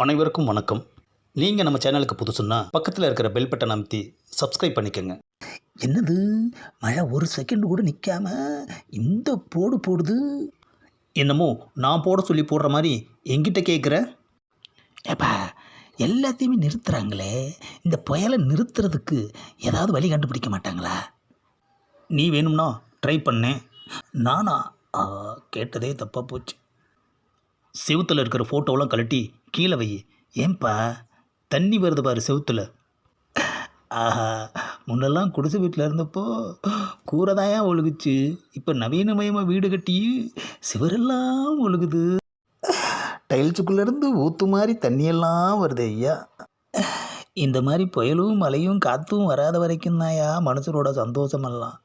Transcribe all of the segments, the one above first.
அனைவருக்கும் வணக்கம். நீங்கள் நம்ம சேனலுக்கு புதுசுன்னா பக்கத்தில் இருக்கிற பெல் பட்டன் அமைத்தி சப்ஸ்கிரைப் பண்ணிக்கோங்க. என்னது மழை ஒரு செகண்ட் கூட நிற்காம இந்த போடு போடுது. என்னமோ நான் போட சொல்லி போடுற மாதிரி எங்கிட்ட கேட்குற. ஏப்பா எல்லாத்தையுமே நிறுத்துறாங்களே, இந்த புயலை நிறுத்துறதுக்கு ஏதாவது வழி கண்டுபிடிக்க மாட்டாங்களா? நீ வேணும்னா ட்ரை பண்ணேன். நானா கேட்டதே தப்பாக போச்சு. செவுத்தில் இருக்கிற ஃபோட்டோவெல்லாம் கழட்டி கீழே வை. ஏன்பா? தண்ணி வருது பாரு செவுத்தில். ஆஹா, முன்னெல்லாம் குடிசை வீட்டில் இருந்தப்போ கூரைதாயா ஒழுகுச்சு. இப்போ நவீனமயமாக வீடு கட்டி சிவரெல்லாம் ஒழுகுது. டைல்ஸுக்குள்ளேருந்து ஊற்று மாதிரி தண்ணியெல்லாம் வருது ஐயா. இந்த மாதிரி புயலும் மழையும் காற்றும் வராத வரைக்கும் தான்யா மனுஷரோட சந்தோஷமெல்லாம்.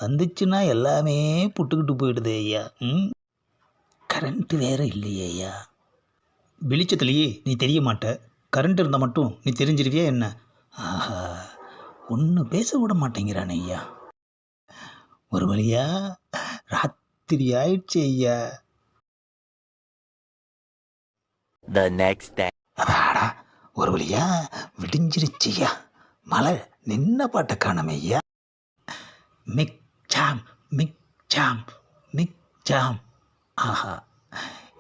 வந்துச்சுன்னா எல்லாமே புட்டுக்கிட்டு போயிடுது ஐயா. கரண்ட்டு வேற இல்லையே ஐயா. வெளிச்சத்துலேயே நீ தெரிய மாட்ட, கரண்ட் இருந்தால் மட்டும் நீ தெரிஞ்சிருவியா என்ன? ஆஹா, ஒன்றும் பேச விட மாட்டேங்கிறானே ஐயா. ஒரு வழியா ராத்திரி ஆயிடுச்சு ஐயா. The next day. அடாடா, ஒரு வழியா விடிஞ்சிருச்சு ஐயா. மழை நின்ன பாட்டை காணமே ஐயா. மிக் ஜாம் மிக் ஜாம் மிக் ஜாம். ஆஹா,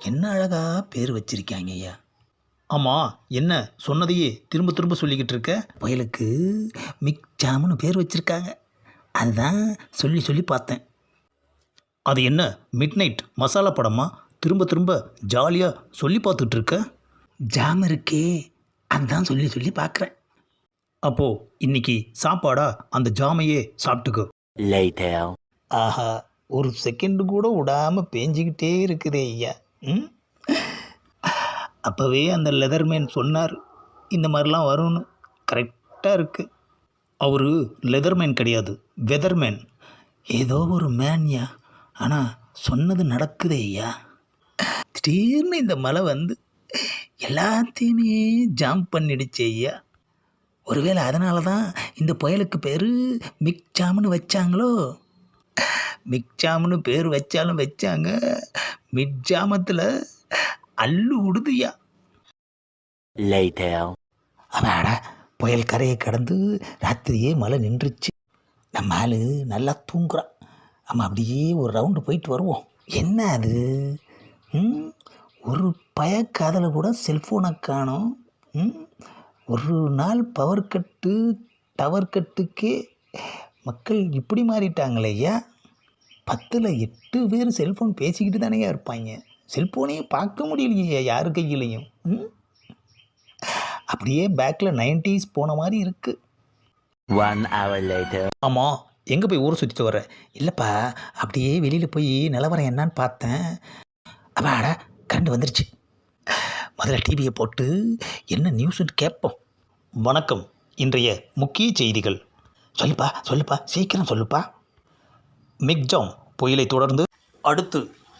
என்ன அழகா பேர் வச்சிருக்காங்க ஐயா. ஆமாம், என்ன சொன்னதையே திரும்ப திரும்ப சொல்லிக்கிட்டு இருக்க? புயலுக்கு மிக் ஜாம்னு பேர் வச்சுருக்காங்க. அதுதான் சொல்லி சொல்லி பார்த்தேன். அது என்ன மிட் நைட் மசாலா படமா திரும்ப திரும்ப ஜாலியாக சொல்லி பார்த்துட்ருக்க? ஜாம் இருக்கே, அதுதான் சொல்லி சொல்லி பார்க்குறேன். அப்போது இன்னைக்கு சாப்பாடா அந்த ஜாமையே சாப்பிட்டுக்கோ. Later. ஆஹா, ஒரு செகண்டு கூட விடாமல் பேஞ்சிக்கிட்டே இருக்குதே ஐயா. அப்போவே அந்த லெதர்மேன் சொன்னார் இந்த மாதிரிலாம் வரும்னு. கரெக்டாக இருக்குது. அவர் லெதர்மேன் கிடையாது, வெதர்மேன். ஏதோ ஒரு மேன்யா, ஆனால் சொன்னது நடக்குதே ஐயா. திடீர்னு இந்த மழை வந்து எல்லாத்தையுமே ஜாம் பண்ணிடுச்சு ஐயா. ஒருவேளை அதனால தான் இந்த புயலுக்கு பேர் மிக் ஜாம்னு வச்சாங்களோ? மிக் ஜாம்னு பேர் வச்சாலும் வச்சாங்க, மிட் ஜாமத்தில் அள்ளு விடுதுயா. Later. அவாடா, புயல் கரையை கடந்து ராத்திரியே மழை நின்றுச்சு. நம்ம ஆள் நல்லா தூங்குறான். நம்ம அப்படியே ஒரு ரவுண்டு போயிட்டு வருவோம். என்ன அது? ஒரு பயக்காதில் கூட செல்ஃபோனை காணோம். ஒரு நாள் பவர் கட்டு டவர் கட்டுக்கே மக்கள் இப்படி மாறிட்டாங்களே ஐயா. 10ல் 8 பேர் செல்ஃபோன் பேசிக்கிட்டு தானேயா இருப்பாங்க. செல்ஃபோனையே பார்க்க முடியலையே யார் கையிலையும். அப்படியே பேக்கில் 90s போன மாதிரி இருக்குது. 1 hour later. ஆமாம், எங்கே போய் ஊரை சுற்றிட்டு வர? இல்லைப்பா, அப்படியே வெளியில் போய் நிலவரம் என்னான்னு பார்த்தேன். அப்பாடா, கரண்ட் வந்துருச்சு. முதல்ல டிவியை போட்டு என்ன நியூஸ்ன்னு கேட்போம். வணக்கம், இன்றைய முக்கிய செய்திகள். சொல்லுப்பா சீக்கிரம் சொல்லுப்பா. மிக்ஜாம் புயலை தொடர்ந்து அடுத்து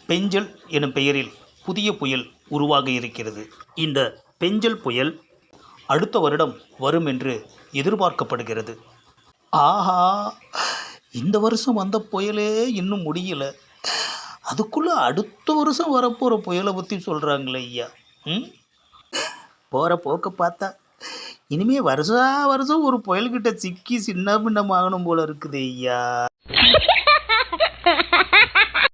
பெஞ்சல் எனும் பெயரில் புதிய புயல் உருவாக இருக்கிறது. இந்த பெஞ்சல் புயல் அடுத்த வருடம் வரும் என்று எதிர்பார்க்கப்படுகிறது. ஆஹா, இந்த வருஷம் வந்த புயலே இன்னும் முடியல, அதுக்குள்ளே அடுத்த வருஷம் வரப்போகிற புயலை பற்றி சொல்கிறாங்களே ஐயா. போகிற போக்க பார்த்தா இனிமேல் வருஷம் ஒரு புயல்கிட்ட சிக்கி சின்ன பின்னமாகணும் போல இருக்குது ஐயா.